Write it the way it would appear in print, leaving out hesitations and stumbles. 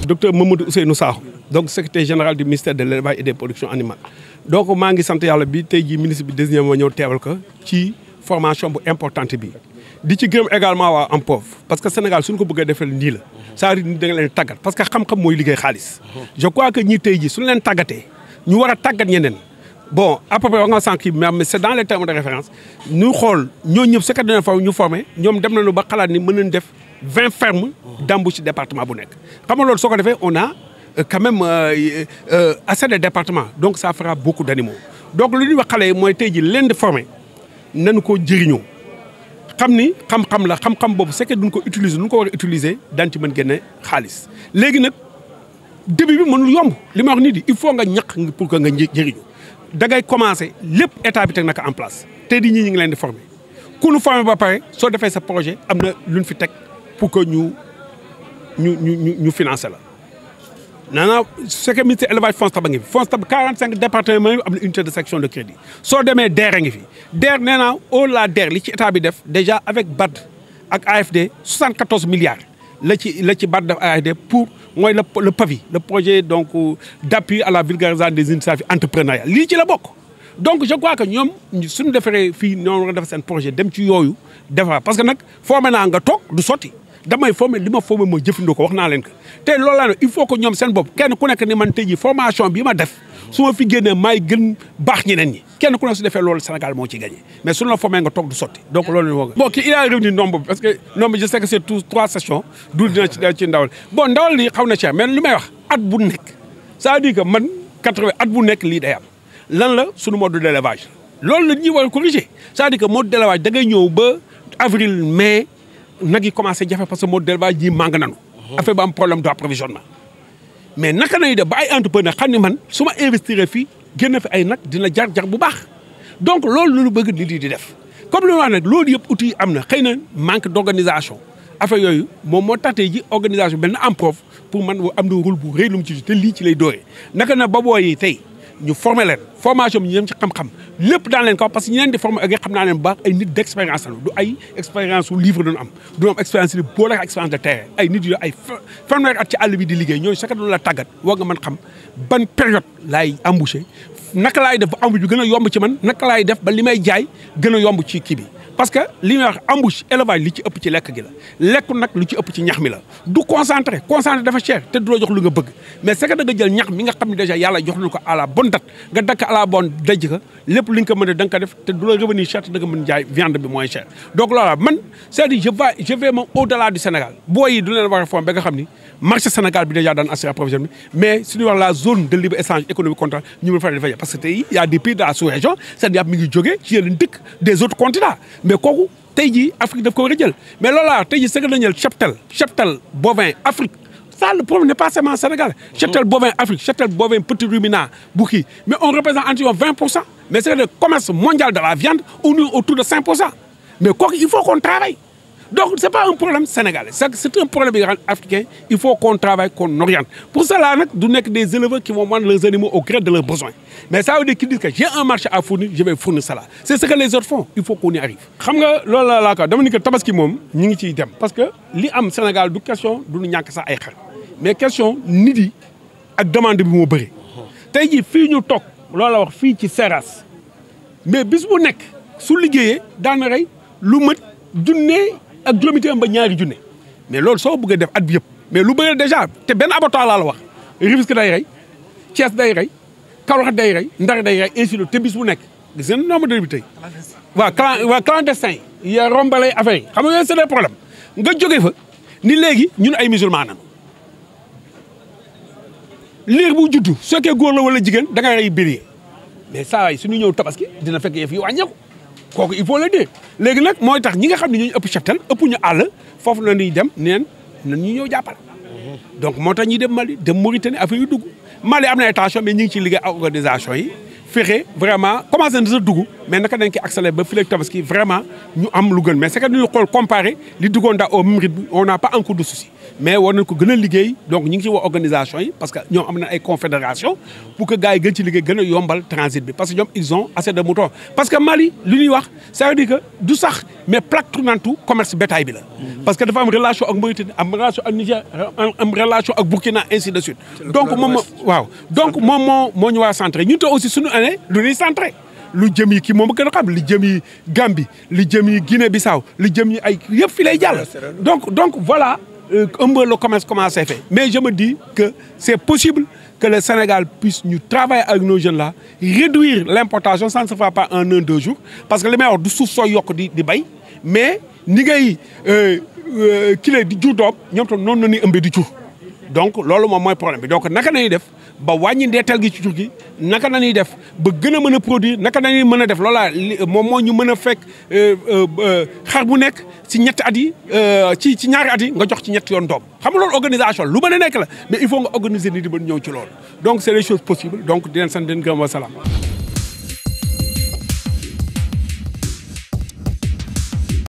docteur Mamadou Ousseynou Sakho donc secrétaire général du ministère de l'élevage et des productions animales donc maa ngi sant yàlla bi tey jii ministre bi désigné ma ñëw teewal ko ci formation bu importante bi di ci gërëm également waa AMPOV parce que Sénégal suñu ko bëggee defal nii la c'est-à-dire ni da nga leen tàggat parce que xam-xam mooy liggéey xaalis je crois que ñii tey jii suñu leen tàggatee ñu war a tàggat ñeneen bon à peu près wax nga sànq mais c'est dans les termes de référence ñu xool ñoo ñëpp ce que dañu fa ñu formé ñoom dem nañu ba xalaat ni mën nañ def 20 fermes d'embauche ci département bu nekk xam nga loolu soo ko defee on a quand même assez de départements donc ça fera beaucoup d'animaux donc lu ñuy wax xale yi mooy tey jii leen di formé nañu ko jëriñoo xam ni xam-xam la xam-xam boobu c'est que duñ ko utiliser duñ ko war a utiliser daan ci mën génne xaalis léegi nag début bi mënul yomb li ma wax nii di il faut nga ñaq pour que nga jëriñu da ngay commencer lépp état bi teg naka en place tey di ñii ñu ngi leen di former ku ñu former ba pare soo defee sa projet am na luñ fi teg pour que ñu financer la. naanaa ce que ministère élevage FONSTAB a ngi fi FONSTAB 45 départements yi am na unité de section de crédit soo demee DER a ngi fi DER nee naa au-delà DER li ci état bi def déjà avec BAD ak AFD 74 milliards la ci BAD def AFD pour mooy le PAVI le projet donc d'appui à la vulgarisation des initiatives entrepreneuriales lii ci la bokk. donc je crois que ñoom suñu defaree fii ñoo war a def seen projet dem ci yooyu defar parce que nag formé naa nga toog du sotti. damay formé li ma formé mooy jëfandikoo ko wax naa leen ko te loolu laa ne il faut que ñoom seen bopp kenn ku nekk ni man tey jii formation bi ma def su ma fi génnee maay gën baax ñeneen ñi kenn ku nekk su defee loolu Sénégal moo ci gagné mais suñu la formé nga toog du sotti donc loolu la ñu wax. bon kii il a revenu nombre bi parce que nombre je sais que c'est tous 3 sessions du dina ci ndawal bon ndawal li xaw na cher mais lu may wax at bu nekk c'est-à-dire que man 80 at bu nekk lii day am lan la suñu mode d'élevage loolu la ñuy war a corriger c'est-à-dire que mode d'élevage da ngay ñëw ba avril mai. nag yi commencé jafe parce que mode d'élevage ji màng nañu. affaire ba am problème d'approvisionnement. mais naka nañu def ba ay entrepreneur xam ne man su ma investir fii génn fi ay nag dina jar bu baax. donc loolu lu bëgg nit yi di def comme li ma wax nag loolu yëpp outils yi am na xëy na manque d'organisation affaire yooyu moom moo tax tey ji organisation benn AMPOV pour man am na rôle bu rëy lu mu ci te lii ci lay dooree naka na ba booy tey ñu former leen formation bi ñu dem ci xam-xam lépp daan leen ko parce que ñi leen di former ak xam naa leen bu baax ay nit d'expérience la du ay expérience su livre doon am du am expérience li boole ak expérience de terrain ay nit yu ay fanweeri at ci àll bi di liggéey ñooñu sa doon la tàggat war nga mën xam ban période laay embaucher naka laay def ba embauche bi gën a yomb ci man naka laay def ba li may jaay gën a yomb ci kii bi parce que li may wax embauche élevage li ci ëpp ci lekk gi la lekku nag lu ci ëpp ci ñax mi la du concentré dafa cher te du la jox lu nga bëgg mais c'est que da nga jël ñax mi nga xam ne déjà yàlla jox na ko à la bonne date nga dakk à la bonne daj ko lépp li nga ko mën a da nga ko def te du la revenir cher te da nga mën jaay viande bi moins cher donc loolu man c'est-à-dire je vais même au-delà du Sénégal booy yi du leen war a former ba nga xam ni marché Sénégal bi déjà daan assurer approvisionnement mais suñuy wax la zone de libre échange économique contrat ñu mën fa defee parce que tey y a des pays de la sous-région c'est-à-dire mi ngi jógee ci yeneen dëkk des autres continents mais kooku tey jii Afrique daf ko war a jël mais loolu laa tey jii c'est que dañu jël cheptel bovin Afrique ça le problème n'est pas seulement sénégalais cheptel bovin Afrique cheptel bovin petit ruminant bu kii mais on représente environ 20% mais c'est que le commerce mondial de la viande on est autour de 5% mais kooku il faut qu'on travaille donc c'est pas un problème sénégalais c'est un problème africain il faut qu'on travaille qu'on oriente pour cela nag du nekk des éleveurs qui vont vendre leurs animaux au gré de leurs besoins mais ça veut dire qu'ils disent que j'ai un marché à fournir je vais fournir cela c'est ce que les autres font il faut qu'on y arrive xam nga loolu laa ko dama ni que tabaski moom ñu ngi ciy dem parce que li am Sénégal du question du ñu ñàkk sax ay xar mais question nit yi ak demande bi moo bëri tey jii fii ñu toog loolu la wax fii ci Seras mais bis bu nekk su liggéeyee daana rey lu mat junne ak juróomi téeméer ba ñaari junne mais loolu soo bëggee def at bi yëpp mais lu bëri déjà te benn abattoir laa la wax Rufisque day rey Thiès day rey Kaolack day rey Ndar day rey ainsi de te bis bu nekk gis ngeen nombre de bi tey waa clandestin yi ya rombalay affaire yi xam nga yooyu c'est des problèmes nga jógee fa ni léegi ñun ay musulman nan liir bu juddu su fekkee góor la wala jigéen da ngay rey bélier mais saa waay suñu ñëw tabaski dina fekk yëf yi wàññeeku kooku il faut le dire léegi nag mooy tax ñi nga xam ne ñooñu ëpp cheptel ëpp ñu àll foofu la ñuy dem neen nan ñu ñëw jàppal donc moo tax ñuy dem Mali dem Mauritanie affaire yu dugg Mali am na ay tension mais ñu ngi ciy liggéey ak organisation yi fexe vraiment commencé na sa dugg mais naka dañ koy accélérer ba fii ak tabaski vraiment ñu am lu gën mais c'est que ñu xool comparé li duggoon daa au même rythme on n'a pas encore de souci mais war nañ ko gën a liggéey donc ñu ngi ci woo organisation yi parce que ñoom am na ay confédération pour que gars yi gën ci liggéey gën a yombal transit bi parce que ñoom ils ont assez de moutons parce que Mali li ñuy wax ça veut dire que du sax mais plaque tournante commerce bétail bi la parce que dafa am relation ak Mauritanie am relation ak Niger am relation ak Burkina ainsi de suite donc moom waaw donc moom moo ñu war a centré ñun te aussi suñu année lu ñuy centré lu jëm yi kii moom a gën a xam li jëm yi Gambie li jëm yi Guinée Bissau li jëm yi ay yëpp fi lay jàll donc voilà un peu le commerce commence à faire mais je me dis que c'est possible que le Sénégal puisse ñu travailler avec nos jeunes là réduire l'importation ça ne se fera pas en 1-2 jours parce que li may wax du suuf soo yokk di bay mais ni ngay kile di jur doom ñoom tam noonu la ñuy ëmbee di jur donc loolu moom mooy problème bi donc naka nañuy def ba wàññi ndeetal gi ci jur gi naka nañuy def ba gën a mën a produire naka nañuy mën a def loolaa moom moo ñu mën a fekk xar bu nekk ci ñetti at yi ci ñaari at yi nga jox ci ñetti yoon doom xam nga loolu organisation lu mën a nekk la mais il faut nga organiser nit di ba ñëw ci loolu donc c'est des choses possibles donc di leen sant di leen gërëm wa salaam